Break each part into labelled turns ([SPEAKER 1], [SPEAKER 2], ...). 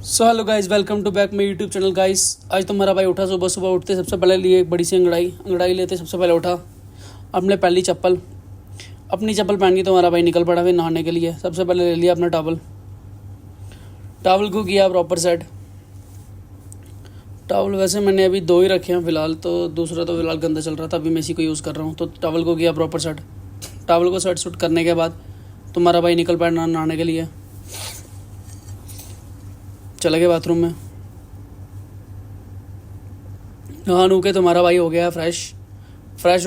[SPEAKER 1] So hello guys, welcome to back my YouTube channel guys. आज तुम्हारा भाई उठा, सुबह सुबह उठते सबसे पहले लिए एक बड़ी सी अंगड़ाई लेते सबसे पहले उठा। अपने पहली चप्पल, अपनी चप्पल पहन के तुम्हारा भाई निकल पड़ा फिर नहाने के लिए। सबसे पहले ले लिया अपना टावल को किया प्रॉपर सेट। टावल वैसे मैंने अभी दो ही रखे हैं फ़िलहाल, तो दूसरा तो फ़िलहाल गंदा चल रहा था, अभी मैं इसी को यूज़ कर रहा हूँ। तो टावल को किया प्रॉपर सेट। टावल को सेट सूट करने के बाद तुम्हारा भाई निकल पड़ा नहाने के लिए। चले गए बाथरूम में, नहा नू के तुम्हारा भाई हो गया फ्रेश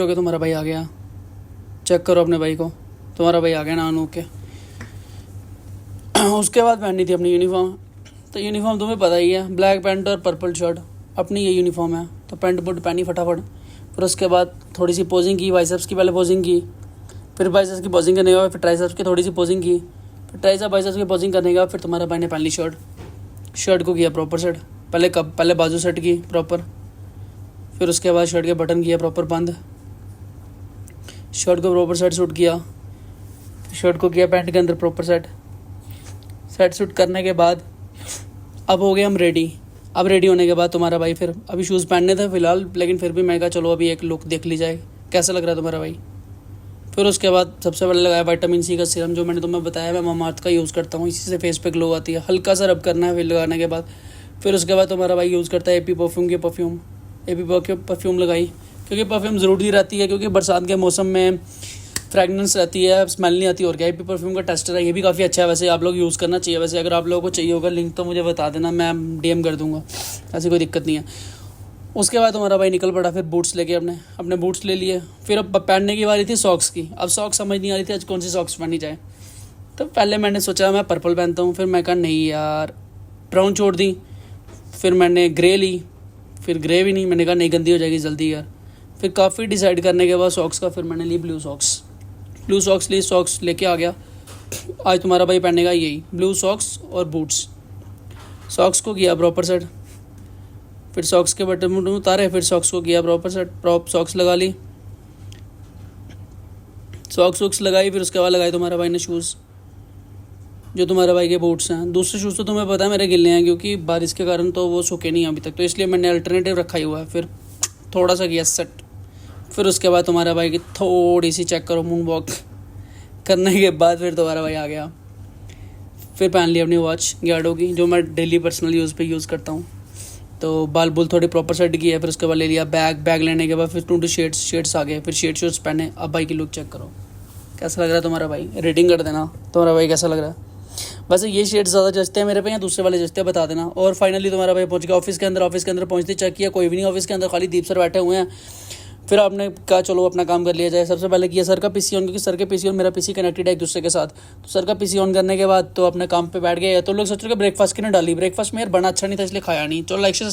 [SPEAKER 1] हो के तुम्हारा भाई आ गया। चेक करो अपने भाई को, तुम्हारा भाई आ गया नहा नू के। उसके बाद पहननी थी अपनी यूनिफॉर्म। तो यूनिफॉर्म तुम्हें पता ही है, ब्लैक पैंट और पर्पल शर्ट, अपनी ये यूनिफॉर्म है। तो पैंट बूट पहनी फटाफट। फिर उसके बाद थोड़ी सी पोजिंग की, बाइसेप्स की पहले पोजिंग की, फिर बाइसेप्स की पोजिंग करने के बाद फिर ट्राइसेप्स की थोड़ी सी पोजिंग की, फिर ट्राइसेप बाइसेप्स की पोजिंग करने के बाद फिर तुम्हारा भाई ने पहन ली शर्ट को किया प्रॉपर सेट। पहले बाजू सेट की प्रॉपर, फिर उसके बाद शर्ट के बटन किया प्रॉपर बंद। शर्ट को प्रॉपर सेट सूट किया, शर्ट को किया पैंट के अंदर प्रॉपर सेट सूट करने के बाद अब हो गए हम रेडी। अब रेडी होने के बाद तुम्हारा भाई फिर अभी शूज़ पहनने थे फ़िलहाल, लेकिन फिर भी मैं कहा चलो अभी एक लुक देख ली जाए कैसा लग रहा है तुम्हारा भाई। फिर उसके बाद सबसे पहले लगाया विटामिन सी का सीरम, जो मैंने तुम्हें बताया मैं मामाअर्थ का यूज़ करता हूँ। इसी से फेस पे ग्लो आती है। हल्का सा रब करना है फिर लगाने के बाद। फिर उसके बाद तुम्हारा भाई यूज़ करता है एपी परफ्यूम लगाई, क्योंकि परफ्यूम ज़रूरी रहती है, क्योंकि बरसात के मौसम में फ्रेगनेंस रहती है, स्मेल नहीं आती। और क्या, एपी परफ्यूम का टेस्टर है, ये भी काफ़ी अच्छा है वैसे, आप लोग यूज़ करना चाहिए। वैसे अगर आप लोगों को चाहिए होगा लिंक तो मुझे बता देना, मैं डीएम कर दूँगा, ऐसी कोई दिक्कत नहीं है। उसके बाद तुम्हारा भाई निकल पड़ा फिर बूट्स लेके, अपने बूट्स ले लिए। फिर अब पहनने की बारी थी सॉक्स की। अब सॉक्स समझ नहीं आ रही थी आज कौन सी सॉक्स पहनी जाए। तो पहले मैंने सोचा मैं पर्पल पहनता हूँ, फिर मैं कहा नहीं यार, ब्राउन छोड़ दी। फिर मैंने ग्रे ली, फिर ग्रे भी नहीं, मैंने कहा नहीं गंदी हो जाएगी जल्दी यार। फिर काफ़ी डिसाइड करने के बाद सॉक्स का फिर मैंने ली ब्लू सॉक्स ली, सॉक्स लेके आ गया। आज तुम्हारा भाई पहनेगा यही ब्लू सॉक्स और बूट्स। सॉक्स को किया प्रॉपर सेट, फिर सॉक्स के बटन उतारे, फिर सॉक्स को किया प्रॉपर सेट। सॉक्स लगा ली, सॉक्स लगाई। फिर उसके बाद लगाए तुम्हारा भाई ने शूज़, जो तुम्हारे भाई के बूट्स हैं। दूसरे शूज़ तो तुम्हें पता है मेरे गिले हैं, क्योंकि बारिश के कारण तो वो सूखे नहीं अभी तक, तो इसलिए मैंने अल्टरनेटिव रखा ही हुआ है। फिर थोड़ा सा किया सेट। फिर उसके बाद तुम्हारा भाई की थोड़ी सी चेक करो मून वॉक करने के बाद फिर तुम्हारा भाई आ गया। फिर पहन ली अपनी वॉच गैडो की, जो मैं डेली पर्सनल यूज़ पे यूज़ करता हूँ। तो बाल बुल थोड़ी प्रॉपर सेट की है। फिर उसके बाद ले लिया बैग लेने के बाद फिर 2 शेड्स आ गए। फिर शेड्स पहने। अब भाई की लुक चेक करो कैसा लग रहा है तुम्हारा भाई, रेटिंग कर देना तुम्हारा भाई कैसा लग रहा है। वैसे ये शेड्स ज़्यादा जचते हैं मेरे पे या दूसरे वाले जचते हैं बता देना। और फाइनली तुम्हारा भाई पहुंच गया ऑफिस के अंदर पहुंचते चेक किया कोई भी नहीं ऑफिस के अंदर, खाली दीप सर बैठे हुए हैं। फिर आपने कहा चलो अपना काम कर लिया जाए। सबसे पहले किया सर का पीसी ऑन, क्योंकि सर के पीसी और मेरा पीसी कनेक्टेड है एक दूसरे के साथ। तो सर का पीसी ऑन करने के बाद तो अपने काम पे बैठ गए। तो लोग सोच रहे ब्रेकफास्ट की ना डाली, ब्रेकफास्ट में यार बना अच्छा नहीं था इसलिए खाया नहीं। चलो लाइक से